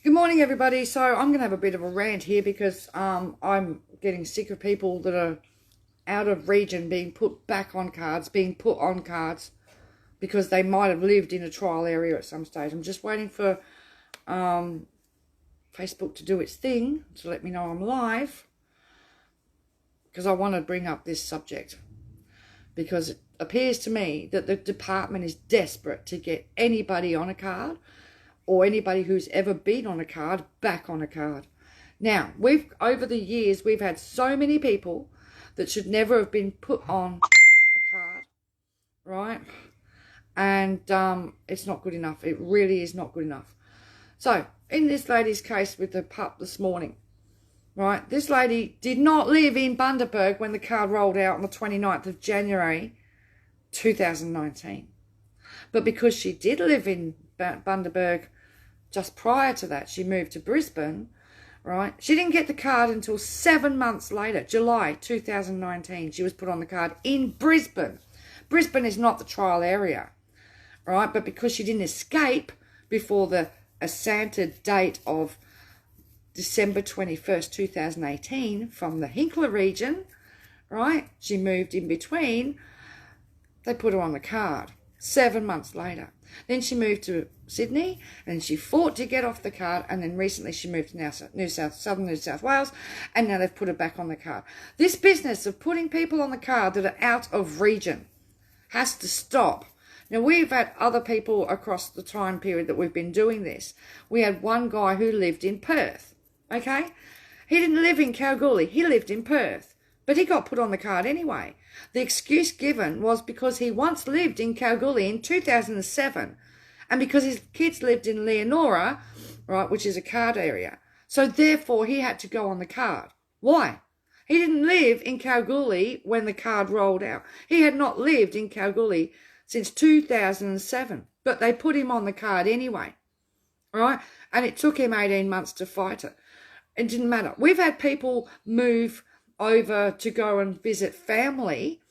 Good morning, everybody. So I'm going to have a bit of a rant here because I'm getting sick of people that are out of region being put back on cards, being put on cards because they might have lived in a trial area at some stage. I'm just waiting for Facebook to do its thing to let me know I'm live because I want to bring up this subject because it appears to me that the department is desperate to get anybody on a card or anybody who's ever been on a card back on a card. Now, over the years, we've had so many people that should never have been put on a card, right? And it's not good enough. It really is not good enough. So, in this lady's case with the pup this morning, right, this lady did not live in Bundaberg when the card rolled out on the 29th of January 2019. But because she did live in Bundaberg just prior to that, she moved to Brisbane, right? She didn't get the card until 7 months later, July 2019. She was put on the card in Brisbane. Brisbane is not the trial area, right? But because she didn't escape before the assanted date of December 21st, 2018 from the Hinkler region, right? She moved in between. They put her on the card 7 months later. Then she moved to Sydney and she fought to get off the card, and then recently she moved to southern New South Wales, and now they've put her back on the card. This business of putting people on the card that are out of region has to stop. Now, we've had other people across the time period that we've been doing this. We had one guy who lived in Perth, okay? He didn't live in Kalgoorlie, he lived in Perth. But he got put on the card anyway. The excuse given was because he once lived in Kalgoorlie in 2007 and because his kids lived in Leonora, right, which is a card area. So therefore he had to go on the card. Why? He didn't live in Kalgoorlie when the card rolled out. He had not lived in Kalgoorlie since 2007, but they put him on the card anyway, right? And it took him 18 months to fight it. It didn't matter. We've had people move over to go and visit family,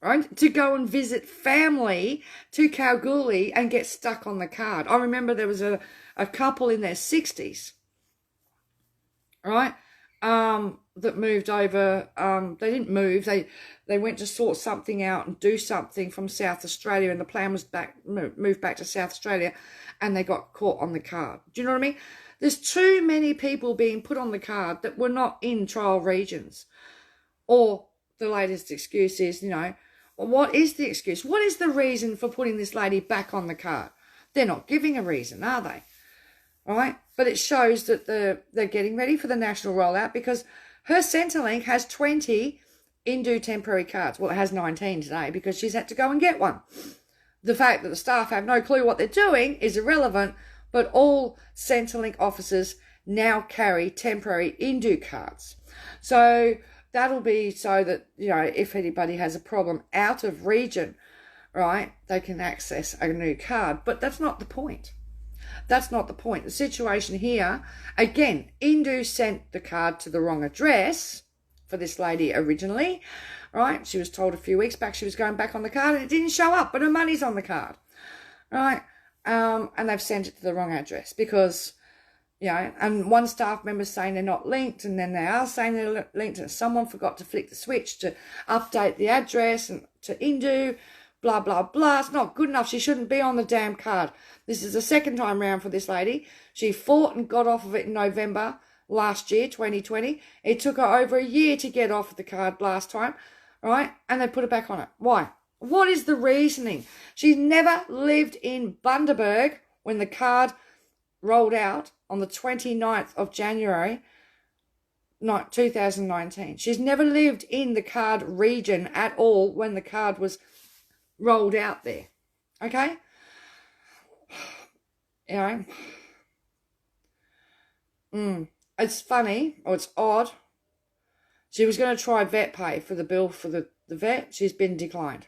right? To go and visit family to Kalgoorlie and get stuck on the card. I remember there was a couple in their 60s, right? That moved over. They didn't move. They went to sort something out and do something from South Australia, and the plan was move back to South Australia, and they got caught on the card. Do you know what I mean? There's too many people being put on the card that were not in trial regions. Or the latest excuse is, what is the excuse? What is the reason for putting this lady back on the card? They're not giving a reason, are they? All right? But it shows that they're getting ready for the national rollout because her Centrelink has 20 Indu temporary cards. Well, it has 19 today because she's had to go and get one. The fact that the staff have no clue what they're doing is irrelevant, but all Centrelink officers now carry temporary Indu cards. So that'll be so that, if anybody has a problem out of region, right, they can access a new card. But that's not the point. That's not the point. The situation here, again, Indu sent the card to the wrong address for this lady originally, right? She was told a few weeks back she was going back on the card and it didn't show up, but her money's on the card, right? And they've sent it to the wrong address because, and one staff member's saying they're not linked, and then they are saying they're linked, and someone forgot to flick the switch to update the address and to Indu, blah, blah, blah. It's not good enough. She shouldn't be on the damn card. This is the second time round for this lady. She fought and got off of it in November last year, 2020. It took her over a year to get off the card last time, right? And they put her back on it. Why? What is the reasoning? She's never lived in Bundaberg when the card rolled out on the 29th of January 2019. She's never lived in the card region at all when the card was rolled out there. Okay? It's funny, or it's odd. She was going to try vet pay for the bill for the vet. She's been declined.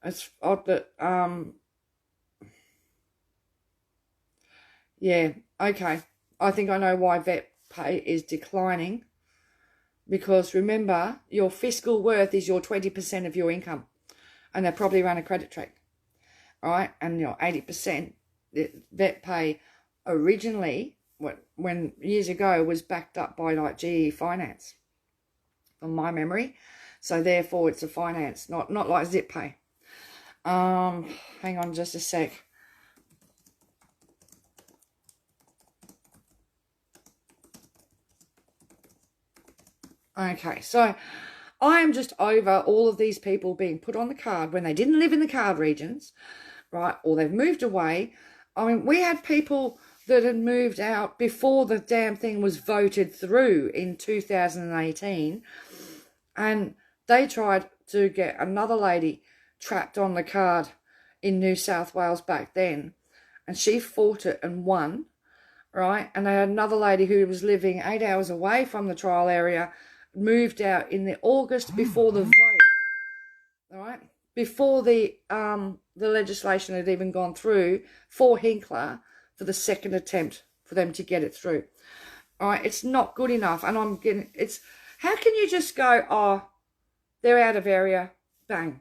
It's odd that, yeah, okay. I think I know why vet pay is declining. Because remember, your fiscal worth is your 20% of your income. And they probably run a credit track. All right? And 80%, vet pay originally when years ago was backed up by like GE Finance, from my memory. So therefore it's a finance, not like Zip Pay. Hang on just a sec. Okay, so I am just over all of these people being put on the card when they didn't live in the card regions, right? Or they've moved away. I mean, we had people that had moved out before the damn thing was voted through in 2018. And they tried to get another lady trapped on the card in New South Wales back then. And she fought it and won, right? And they had another lady who was living 8 hours away from the trial area, moved out in the August before the vote, all right? Before the legislation had even gone through for Hinkler for the second attempt for them to get it through. All right, it's not good enough. And how can you just go, oh, they're out of area, bang.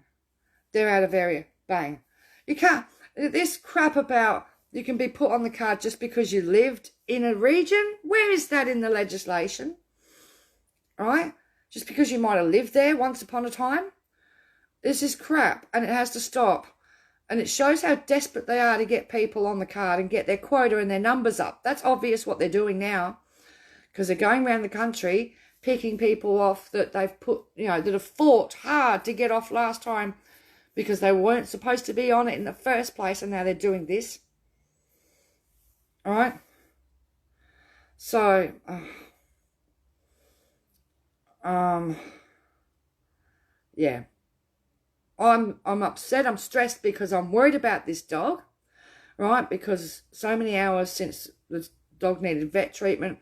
They're out of area, bang. You can't, this crap about you can be put on the card just because you lived in a region. Where is that in the legislation? All right? Just because you might have lived there once upon a time. This is crap and it has to stop. And it shows how desperate they are to get people on the card and get their quota and their numbers up. That's obvious what they're doing now, because they're going around the country picking people off that they've put, that have fought hard to get off last time because they weren't supposed to be on it in the first place, and now they're doing this. All right? So, yeah. I'm upset, I'm stressed because I'm worried about this dog, right? Because so many hours since the dog needed vet treatment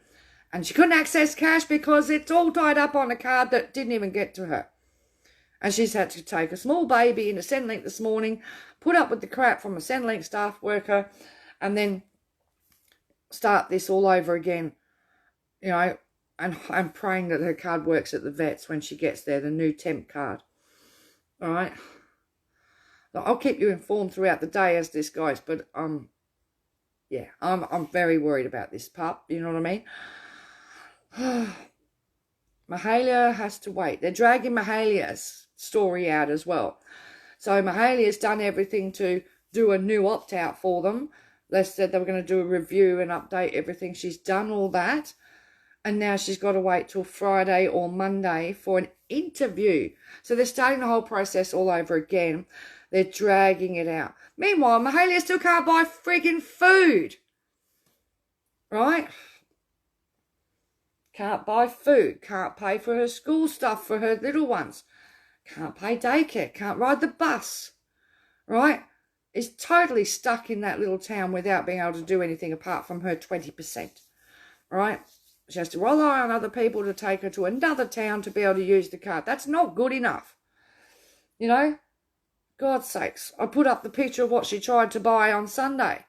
and she couldn't access cash because it's all tied up on a card that didn't even get to her. And she's had to take a small baby into Centrelink this morning, put up with the crap from a Centrelink staff worker, and then start this all over again, and I'm praying that her card works at the vets when she gets there, the new temp card. All right. I'll keep you informed throughout the day as this goes, but I'm very worried about this pup. You know what I mean? Mahalia has to wait. They're dragging Mahalia's story out as well. So Mahalia's done everything to do a new opt-out for them. They said they were going to do a review and update everything. She's done all that. And now she's got to wait till Friday or Monday for an interview. So they're starting the whole process all over again. They're dragging it out. Meanwhile, Mahalia still can't buy friggin' food. Right? Can't buy food. Can't pay for her school stuff for her little ones. Can't pay daycare. Can't ride the bus. Right? Is totally stuck in that little town without being able to do anything apart from her 20%. Right? She has to rely on other people to take her to another town to be able to use the card. That's not good enough. God's sakes. I put up the picture of what she tried to buy on Sunday.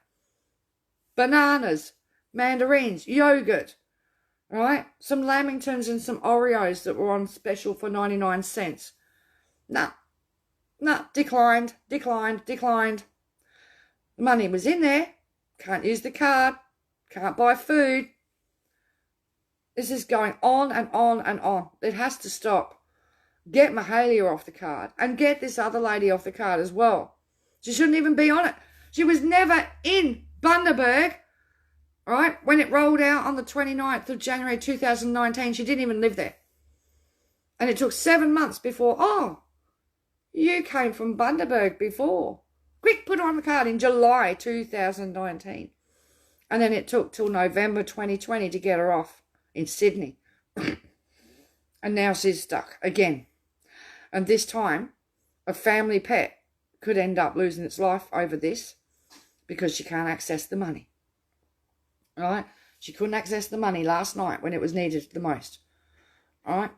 Bananas, mandarins, yogurt, right? Some Lamingtons and some Oreos that were on special for 99 cents. Nah, declined. The money was in there. Can't use the card. Can't buy food. This is going on and on and on. It has to stop. Get Mahalia off the card and get this other lady off the card as well. She shouldn't even be on it. She was never in Bundaberg, right? When it rolled out on the 29th of January 2019, she didn't even live there. And it took 7 months before, you came from Bundaberg before. Quick, put her on the card in July 2019. And then it took till November 2020 to get her off in Sydney. And now she's stuck again. And this time, a family pet could end up losing its life over this because she can't access the money. All right? She couldn't access the money last night when it was needed the most. All right?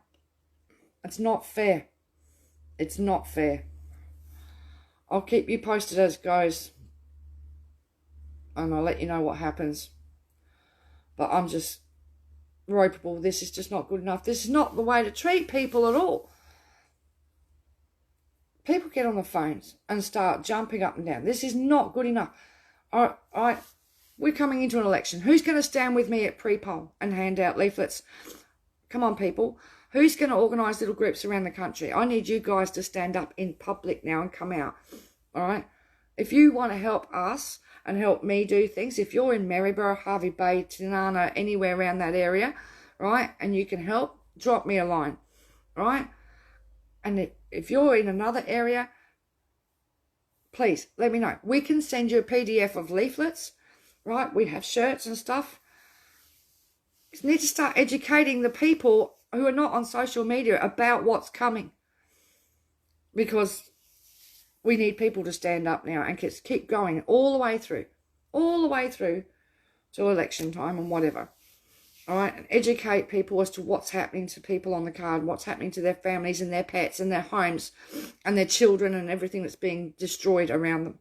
It's not fair. It's not fair. I'll keep you posted as it goes. And I'll let you know what happens. But I'm just ropeable. This is just not good enough. This is not the way to treat people at all. People get on the phones and start jumping up and down. This is not good enough. All right. we're coming into an election. Who's going to stand with me at pre-poll and hand out leaflets? Come on, people. Who's going to organise little groups around the country? I need you guys to stand up in public now and come out. All right? If you want to help us and help me do things, if you're in Maryborough, Harvey Bay, Tanana, anywhere around that area, right, and you can help, drop me a line, right? And if you're in another area, please let me know. We can send you a PDF of leaflets, right? We have shirts and stuff. You need to start educating the people who are not on social media about what's coming, because we need people to stand up now and just keep going all the way through to election time and whatever. All right, and educate people as to what's happening to people on the card, what's happening to their families and their pets and their homes and their children and everything that's being destroyed around them.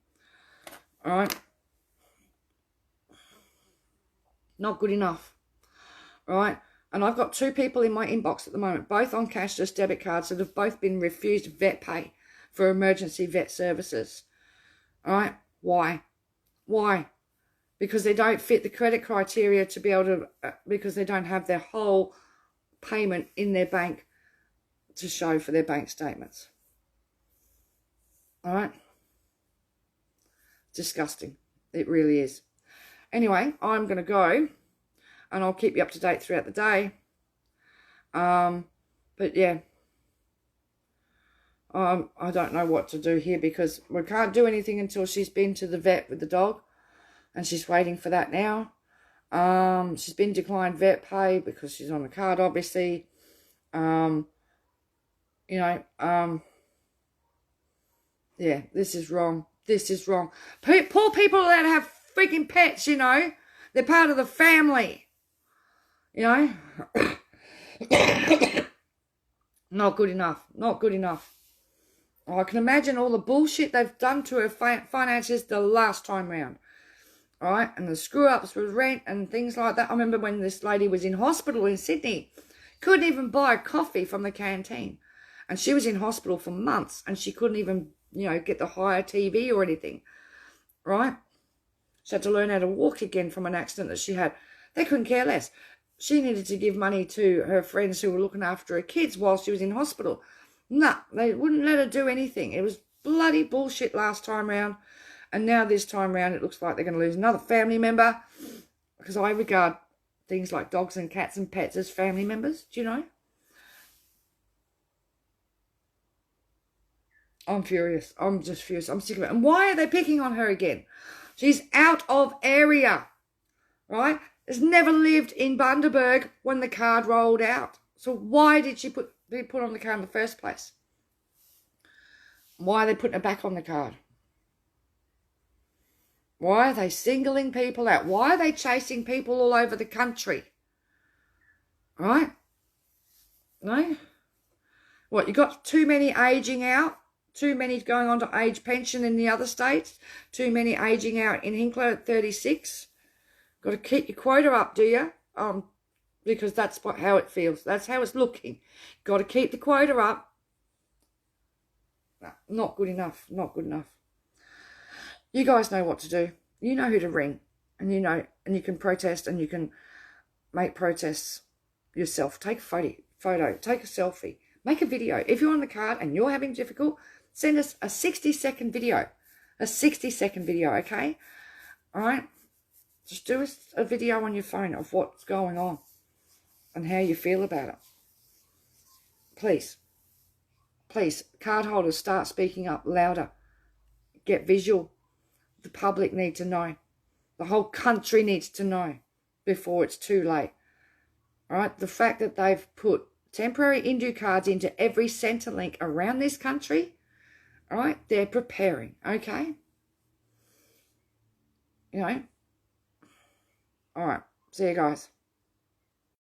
All right. Not good enough. All right. And I've got 2 people in my inbox at the moment, both on cashless debit cards, that have both been refused vet pay for emergency vet services. All right. Why? Why? Because they don't fit the credit criteria to be able to, because they don't have their whole payment in their bank to show for their bank statements. All right? Disgusting. It really is. Anyway, I'm going to go, and I'll keep you up to date throughout the day. But yeah, I don't know what to do here, because we can't do anything until she's been to the vet with the dog. And she's waiting for that now. She's been declined vet pay because she's on the card, obviously. Yeah, this is wrong. This is wrong. Poor people that have freaking pets, you know. They're part of the family. You know. Not good enough. Not good enough. I can imagine all the bullshit they've done to her finances the last time round. All right, and the screw-ups with rent and things like that. I remember when this lady was in hospital in Sydney, couldn't even buy a coffee from the canteen. And she was in hospital for months, and she couldn't even, get the higher TV or anything, right? She had to learn how to walk again from an accident that she had. They couldn't care less. She needed to give money to her friends who were looking after her kids while she was in hospital. No, they wouldn't let her do anything. It was bloody bullshit last time round. And now this time round, it looks like they're going to lose another family member, because I regard things like dogs and cats and pets as family members. Do you know? I'm furious. I'm just furious. I'm sick of it. And why are they picking on her again? She's out of area, right? Has never lived in Bundaberg when the card rolled out. So why did she be put on the card in the first place? Why are they putting her back on the card? Why are they singling people out? Why are they chasing people all over the country? Right? No? What, you got too many aging out? Too many going on to age pension in the other states? Too many aging out in Hinkler at 36? Got to keep your quota up, do you? Because that's how it feels. That's how it's looking. Got to keep the quota up. No, not good enough. Not good enough. You guys know what to do. You know who to ring. And you can protest, and you can make protests yourself. Take a photo. Take a selfie. Make a video. If you're on the card and you're having difficult, send us a 60-second video. A 60-second video, okay? All right? Just do a video on your phone of what's going on and how you feel about it. Please. Please, card holders, start speaking up louder. Get visual. The public need to know. The whole country needs to know before it's too late. All right? The fact that they've put temporary Indu cards into every Centrelink around this country, all right, they're preparing, okay? All right. See you guys.